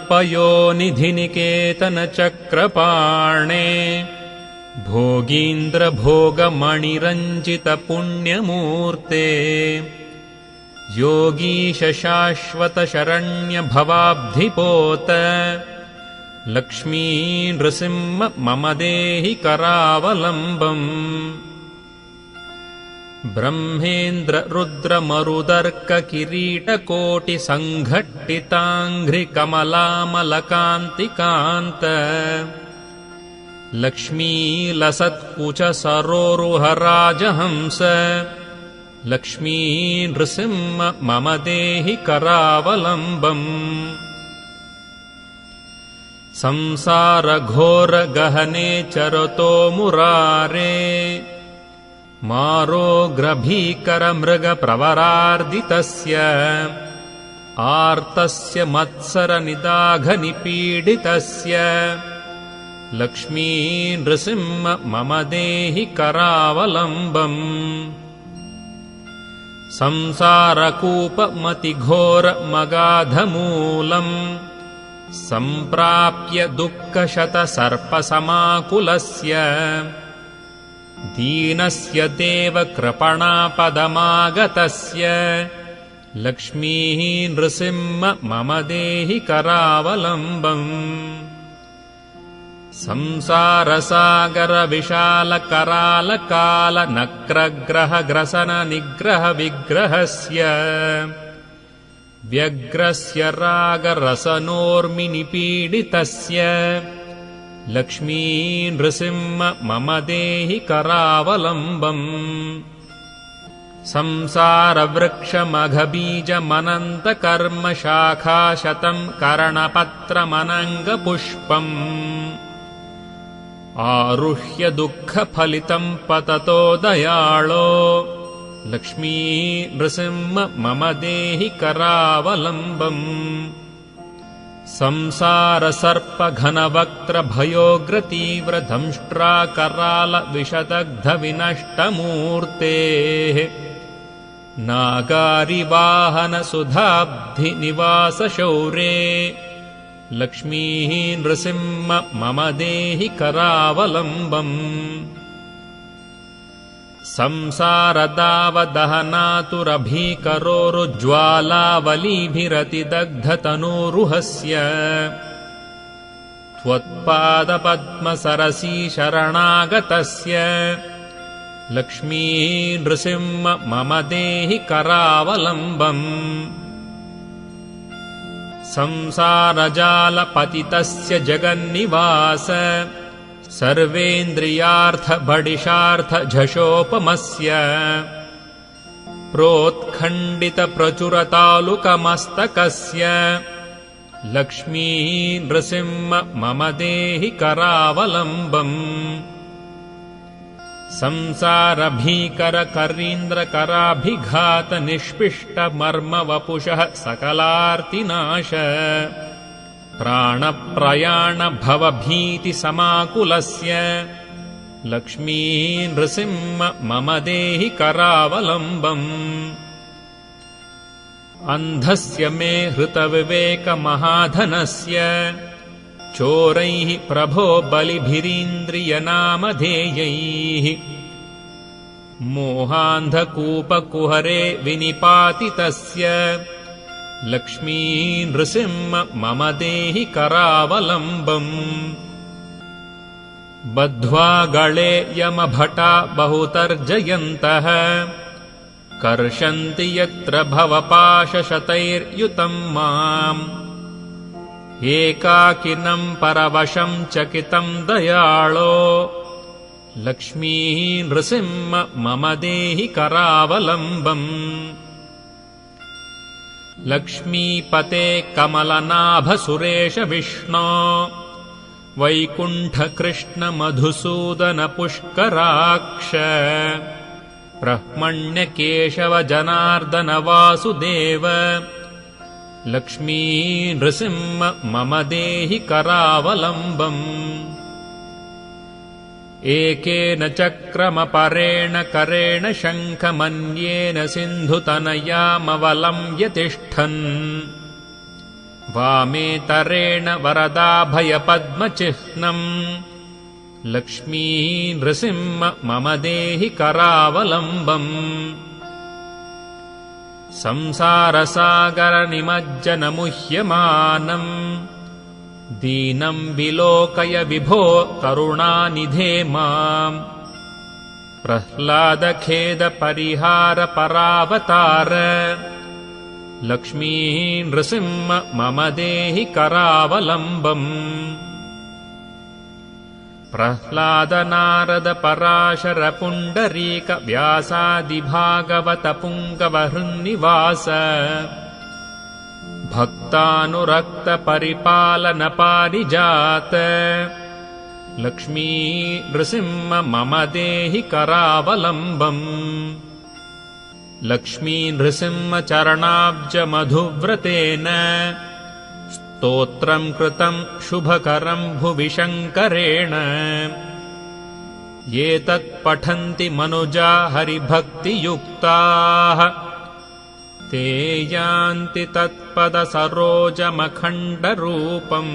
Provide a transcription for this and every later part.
पयोनिधिनिकेतनचक्रपाणे भोगीन्द्रभोगमणिरञ्जितपुण्यमूर्ते योगीश शाश्वतशरण्यभवाब्धिपोत लक्ष्मी नृसिंह मम देहि करावलम्बम्। ब्रह्मेन्द्र रुद्रमरुदर्ककिरीटकोटिसङ्घट्टिताङ्घ्रिकमलामलकान्तिकान्त लक्ष्मीलसत्कुचसरोरुहराजहंस लक्ष्मी नृसिंह मम देहि करावलम्बम्। संसारघोरगहने चरतो मुरारे मारोग्रभीकरमृगप्रवरार्दितस्य आर्तस्य मत्सरनिदाघनिपीडितस्य लक्ष्मी नृसिंह मम देहि करावलम्बम्। संसारकूपमतिघोरमगाधमूलम् सम्प्राप्य दुःखशतसर्पसमाकुलस्य दीनस्य देवकृपणापदमागतस्य लक्ष्मीः नृसिंह मम देहि करावलम्बम्। संसारसागरविशालकरालकालनक्रग्रहग्रसननिग्रहविग्रहस्य व्यग्रस्य रागरसनोर्मिनिपीडितस्य लक्ष्मी नृसिंह मम देहि करावलम्बम्। संसारवृक्षमघबीजमनन्तकर्मशाखाशतम् करणपत्रमनङ्गपुष्पम् आरुह्य दुःखफलितम् पततो दयाळो लक्ष्मी नृसिंह मम देहि करावलम्बम्। संसारसर्पघनवक्त्रभयोग्रतीव्रधंष्ट्राकरालविषदग्धविनष्टमूर्तेः नागारिवाहनसुधाब्धिनिवासशौरे लक्ष्मीः नृसिंह मम देहि करावलम्बम्। संसारदावदहनातुरभीकरोरुज्ज्वालावलीभिरतिदग्धतनूरुहस्य त्वत्पादपद्मसरसी शरणागतस्य लक्ष्मीः नृसिंह मम देहि करावलम्बम्। संसारजालपतितस्य जगन्निवास सर्वेन्द्रियार्थबडिशार्थझषोपमस्य प्रोत्खण्डितप्रचुरतालुकमस्तकस्य लक्ष्मीः नृसिंह मम देहि करावलम्बम्। संसारभीकरकरीन्द्रकराभिघातनिष्पिष्टमर्मवपुषः सकलार्तिनाश प्राणप्रयाणभवभीतिसमाकुलस्य लक्ष्मीः नृसिंह मम देहि करावलम्बम्। अन्धस्य मे हृतविवेकमहाधनस्य चोरैः प्रभो बलिभिरीन्द्रियनामधेयैः मोहान्धकूपकुहरे विनिपातितस्य लक्ष्मीः नृसिंह मम देहि करावलम्बम्। बद्ध्वा गळे यमभटा बहुतर्जयन्तः कर्षन्ति यत्र भवपाशशतैर्युतम् माम् एकाकिनम् परवशम् चकितम् दयाळो लक्ष्मीः नृसिंह मम देहि करावलम्बम्। लक्ष्मीपते कमलनाभसुरेश विष्णो वैकुण्ठकृष्णमधुसूदनपुष्कराक्ष ब्रह्मण्यकेशवजनार्दन वासुदेव लक्ष्मीः नृसिंह मम देहि करावलम्बम्। एकेन चक्रमपरेण करेण शङ्खमन्येन सिन्धुतनयामवलम्ब्य तिष्ठन् वामेतरेण वरदाभयपद्मचिह्नम् लक्ष्मी नृसिंह मम देहि करावलम्बम् संसारसागरनिमज्जनमुह्यमानम् दीनम् विलोकय विभो करुणानिधे माम् प्रह्लादखेदपरिहारपरावतार लक्ष्मी नृसिंह मम देहि करावलम्बम् प्रह्लाद नारद पुण्डरीक व्यासादिभागवत पुङ्गवहृन्निवास भक्तानुरक्त परिपालन पारिजात लक्ष्मी नृसिंह मम देहि करावलम्बम् लक्ष्मी नृसिंह चरणाब्ज मधुव्रतेन स्तोत्रम् कृतम् शुभकरम् भुवि शङ्करेण ये तत्पठन्ति मनुजा हरिभक्तियुक्ताः ते यान्ति तत्पदसरोजमखण्डरूपम्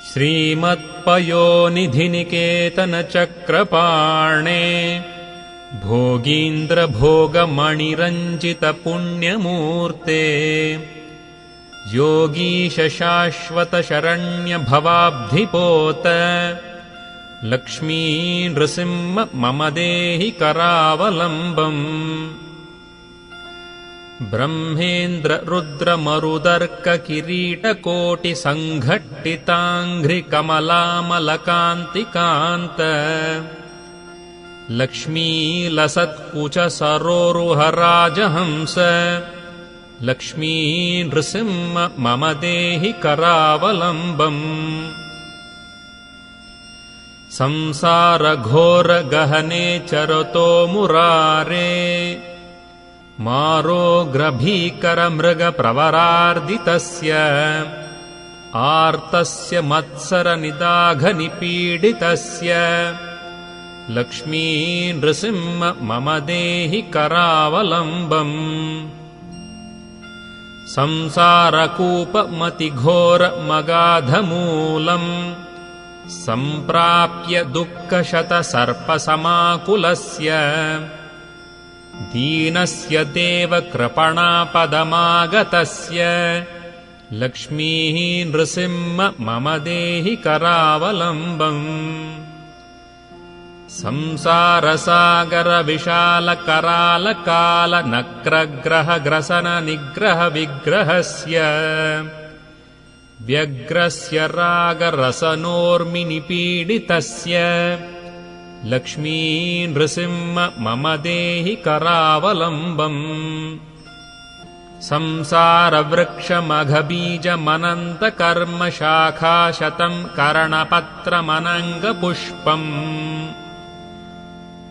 श्रीमत्पयोनिधिनिकेतनचक्रपाणे भोगीन्द्रभोगमणिरञ्जितपुण्यमूर्ते योगीश शाश्वत शरण्य भवाब्धिपोत लक्ष्मी नृसिंह मम देहि करावलम्बम् ब्रह्मेन्द्र रुद्र मरुदर्क किरीटकोटि सङ्घट्टिताङ्घ्रिकमलामलकान्तिकान्त लक्ष्मी लसत्कुच सरोरुहराजहंस लक्ष्मी नृसिंह मम देहि करावलम्बम् संसारघोरगहने चरतो मुरारे मारोग्रभीकरमृगप्रवरार्दितस्य आर्तस्य मत्सरनिदाघनिपीडितस्य लक्ष्मी नृसिंह मम देहि करावलम्बम् संसारकूपमतिघोरमगाधमूलम् सम्प्राप्य दुःखशतसर्पसमाकुलस्य दीनस्य देव कृपणापदमागतस्य लक्ष्मी नृसिंह मम देहि करावलम्बम् संसारसागरविशालकरालकालनक्रग्रहग्रसननिग्रहविग्रहस्य व्यग्रस्य रागरसनोर्मिनिपीडितस्य लक्ष्मी नृसिंह मम देहि करावलम्बम् संसारवृक्षमघबीजमनन्तकर्मशाखाशतम् करणपत्रमनङ्गपुष्पम्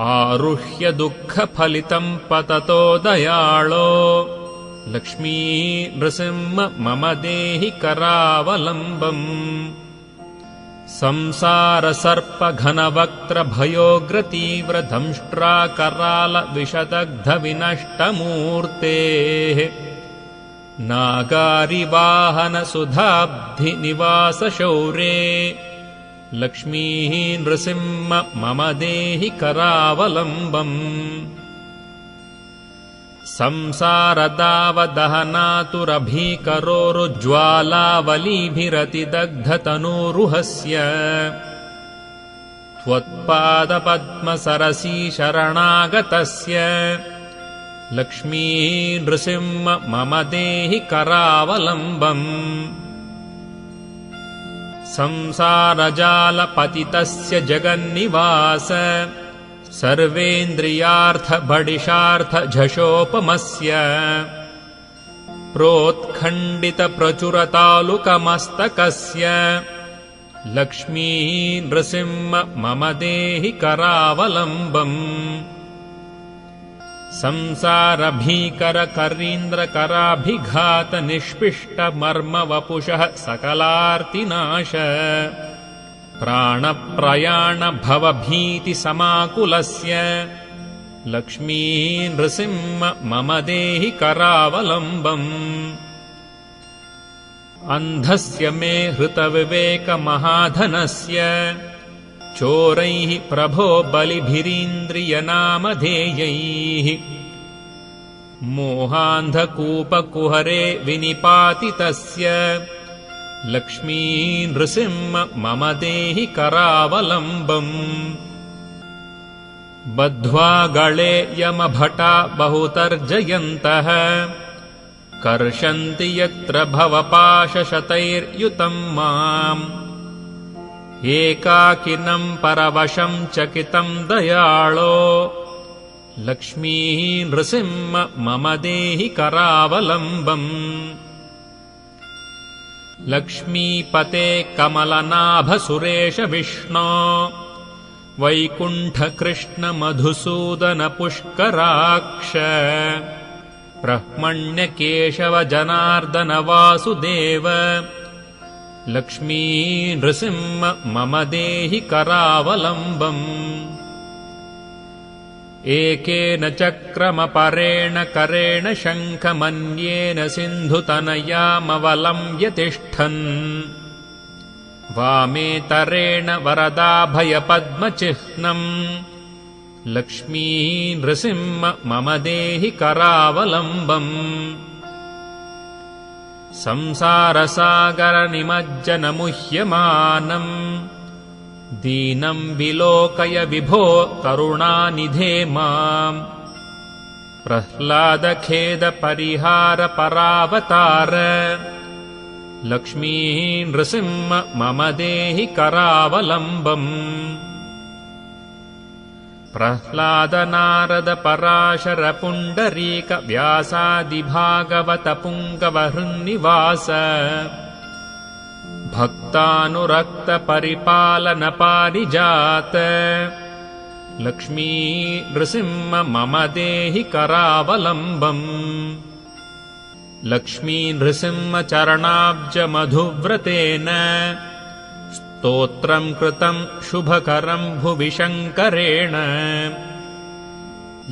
आरुह्य दुःखफलितम् पततो दयाळो लक्ष्मी नृसिंह मम देहि करावलम्बम् संसारसर्पघनवक्त्रभयोग्रतीव्रदंष्ट्राकरालविषदग्धविनष्टमूर्तेः नागारिवाहनसुधाब्धिनिवासशौरे लक्ष्मी नृसिंह मम देहि करावलम्बम् संसारदावदहनातुरभीकरोरुज्ज्वालावलीभिरतिदग्धतनूरुहस्य त्वत्पादपद्मसरसी शरणागतस्य लक्ष्मी नृसिंह मम देहि करावलम्बम् संसारजालपतितस्य जगन्निवास सर्वेन्द्रियार्थबडिशार्थझषोपमस्य प्रोत्खण्डितप्रचुरतालुकमस्तकस्य लक्ष्मी नृसिंह मम देहि करावलम्बम् संसारभीकरकरीन्द्रकराभिघातनिष्पिष्टमर्मवपुषः सकलार्तिनाश प्राणप्रयाणभवभीतिसमाकुलस्य लक्ष्मी नृसिंह मम देहि करावलम्बम् अन्धस्य मे हृतविवेकमहाधनस्य चोरैः प्रभो बलिभिरीन्द्रियनामधेयैः मोहान्धकूपकुहरे विनिपातितस्य लक्ष्मी नृसिंह मम देहि करावलम्बम् बद्ध्वा गळे यमभटा बहुतर्जयन्तः कर्षन्ति यत्र भवपाशशतैर्युतम् माम् एकाकिनम् परवशम् चकितम् दयाळो लक्ष्मी नृसिंह मम देहि करावलम्बम् लक्ष्मीपते कमलनाभसुरेश विष्णो वैकुण्ठकृष्ण मधुसूदन पुष्कराक्ष ब्रह्मण्यकेशव जनार्दन वासुदेव लक्ष्मी नृसिंह मम देहि करावलम्बम् एकेन चक्रमपरेण करेण शङ्खमन्येन सिन्धुतनयामवलम्ब्य तिष्ठन् वामेतरेण वरदाभयपद्मचिह्नम् लक्ष्मी नृसिंह मम देहि करावलम्बम् संसारसागरनिमज्जनमुह्यमानम् दीनम् विलोकय विभो करुणानिधे माम् प्रह्लादखेदपरिहारपरावतार लक्ष्मी नृसिंह मम देहि करावलम्बम् प्रह्लादनारदपराशरपुण्डरीक व्यासादिभागवतपुङ्गवहृन्निवास भक्तानुरक्तपरिपालनपारिजात लक्ष्मी नृसिंह मम देहि करावलम्बम् लक्ष्मी नृसिंह चरणाब्जमधुव्रतेन स्तोत्रम् कृतम् शुभकरम् भुवि शङ्करेण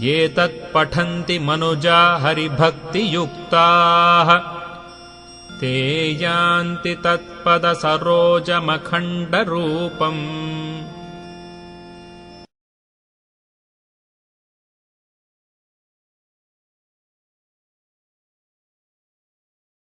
ये तत्पठन्ति मनुजा हरिभक्तियुक्ताः ते यान्ति तत्पदसरोजमखण्डरूपम्।